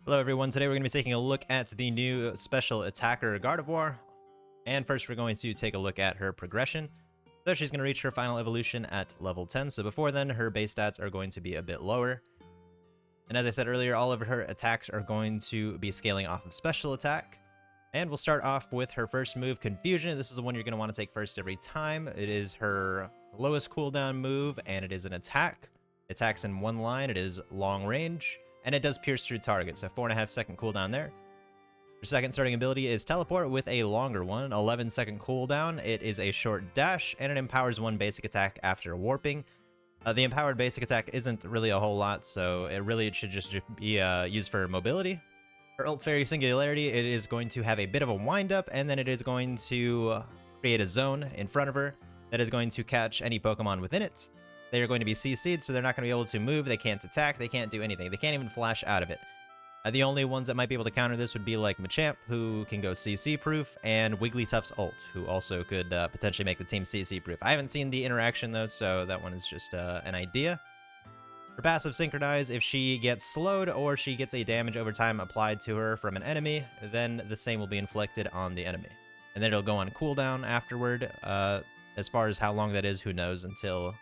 Hello everyone, today we're going to be taking a look at the new special attacker Gardevoir. And first we're going to take a look at her progression. So she's going to reach her final evolution at level 10, so before then her base stats are going to be a bit lower. And as I said earlier, all of her attacks are going to be scaling off of special attack. And we'll start off with her first move, Confusion. This is the one you're going to want to take first every time. It is her lowest cooldown move, and it is an attack. Attacks in one line, it is long range. And it does pierce through target, so 4.5-second cooldown there. Your second starting ability is Teleport with a longer one, 11-second cooldown. It is a short dash, and it empowers one basic attack after warping. The empowered basic attack isn't really a whole lot, so it should just be used for mobility. For Ult Fairy Singularity, it is going to have a bit of a wind-up, and then it is going to create a zone in front of her that is going to catch any Pokemon within it. They are going to be CC'd, so they're not going to be able to move, they can't attack, they can't do anything. They can't even flash out of it. The only ones that might be able to counter this would be like Machamp, who can go CC-proof, and Wigglytuff's ult, who also could potentially make the team CC-proof. I haven't seen the interaction, though, so that one is just an idea. For passive Synchronize, if she gets slowed or she gets a damage over time applied to her from an enemy, then the same will be inflicted on the enemy. And then it'll go on cooldown afterward. As far as how long that is, who knows, until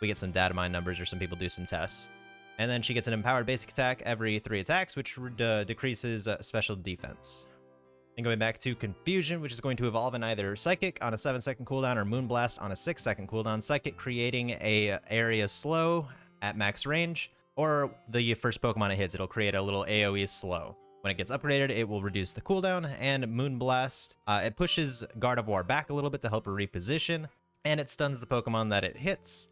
we get some data mine numbers or some people do some tests. And then she gets an empowered basic attack every 3 attacks, which decreases special defense. And going back to Confusion, which is going to evolve in either Psychic on a 7-second cooldown or Moonblast on a 6-second cooldown. Psychic creating a area slow at max range, or the first Pokemon it hits, it'll create a little AoE slow. When it gets upgraded, it will reduce the cooldown, and Moonblast, it pushes Gardevoir back a little bit to help her reposition, and it stuns the Pokemon that it hits.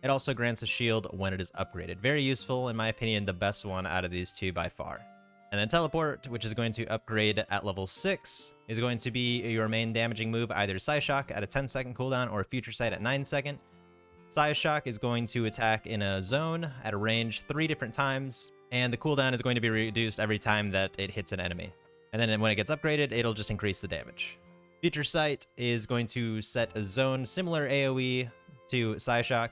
It also grants a shield when it is upgraded. Very useful, in my opinion, the best one out of these two by far. And then Teleport, which is going to upgrade at level 6, is going to be your main damaging move, either Psyshock at a 10-second cooldown or Future Sight at 9-second. Psyshock is going to attack in a zone at a range 3 different times, and the cooldown is going to be reduced every time that it hits an enemy. And then when it gets upgraded, it'll just increase the damage. Future Sight is going to set a zone similar AoE to Psyshock,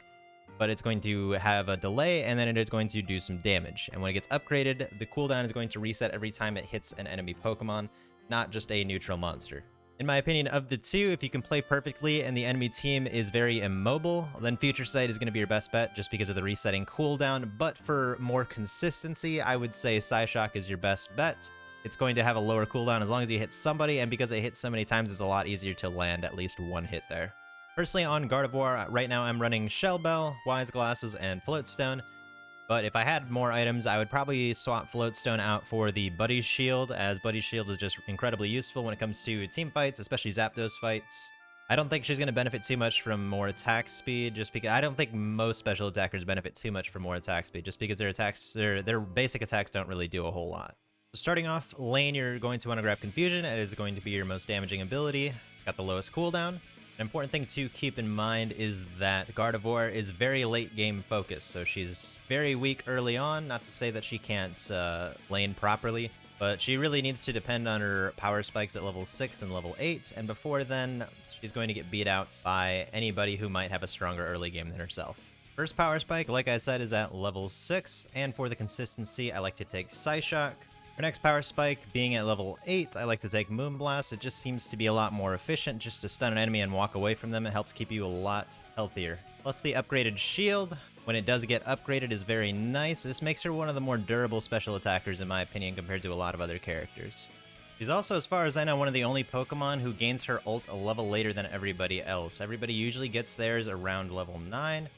but it's going to have a delay, and then it is going to do some damage. And when it gets upgraded, the cooldown is going to reset every time it hits an enemy Pokemon, not just a neutral monster. In my opinion, of the two, if you can play perfectly and the enemy team is very immobile, then Future Sight is going to be your best bet just because of the resetting cooldown. But for more consistency, I would say Psyshock is your best bet. It's going to have a lower cooldown as long as you hit somebody, and because it hits so many times, it's a lot easier to land at least one hit there. Personally, on Gardevoir, right now I'm running Shell Bell, Wise Glasses, and Floatstone. But if I had more items, I would probably swap Floatstone out for the Buddy Shield, as Buddy Shield is just incredibly useful when it comes to team fights, especially Zapdos fights. I don't think she's going to benefit too much from more attack speed, just because I don't think most special attackers benefit too much from more attack speed, just because their basic attacks don't really do a whole lot. Starting off lane, you're going to want to grab Confusion. It is going to be your most damaging ability. It's got the lowest cooldown. An important thing to keep in mind is that Gardevoir is very late game focused, so she's very weak early on, not to say that she can't lane properly, but she really needs to depend on her power spikes at level 6 and level 8, and before then, she's going to get beat out by anybody who might have a stronger early game than herself. First power spike, like I said, is at level 6, and for the consistency, I like to take Psyshock. For next power spike, being at level 8, I like to take Moonblast. It just seems to be a lot more efficient just to stun an enemy and walk away from them. It helps keep you a lot healthier. Plus the upgraded shield, when it does get upgraded, is very nice. This makes her one of the more durable special attackers in my opinion compared to a lot of other characters. She's also, as far as I know, one of the only Pokemon who gains her ult a level later than everybody else. Everybody usually gets theirs around level 9.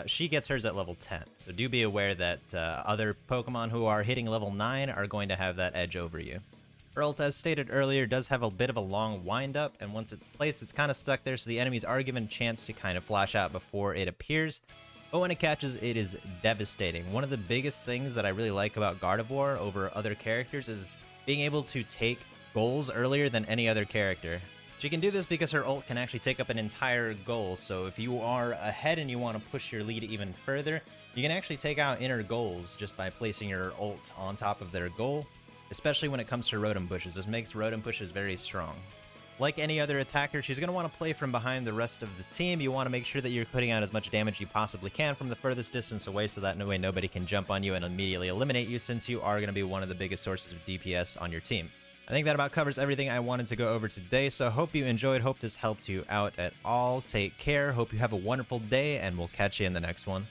She gets hers at level 10, so do be aware that other Pokemon who are hitting level 9 are going to have that edge over you. Her ult, as stated earlier, does have a bit of a long wind-up, and once it's placed, it's kind of stuck there, so the enemies are given a chance to kind of flash out before it appears. But when it catches, it is devastating. One of the biggest things that I really like about Gardevoir over other characters is being able to take goals earlier than any other character. She can do this because her ult can actually take up an entire goal, so if you are ahead and you want to push your lead even further, you can actually take out inner goals just by placing your ult on top of their goal, especially when it comes to Rotom Pushes. This makes Rotom Pushes very strong. Like any other attacker, she's going to want to play from behind the rest of the team. You want to make sure that you're putting out as much damage you possibly can from the furthest distance away, so that no way nobody can jump on you and immediately eliminate you, since you are going to be one of the biggest sources of DPS on your team. I think that about covers everything I wanted to go over today, so I hope you enjoyed. Hope this helped you out at all. Take care. Hope you have a wonderful day, and we'll catch you in the next one.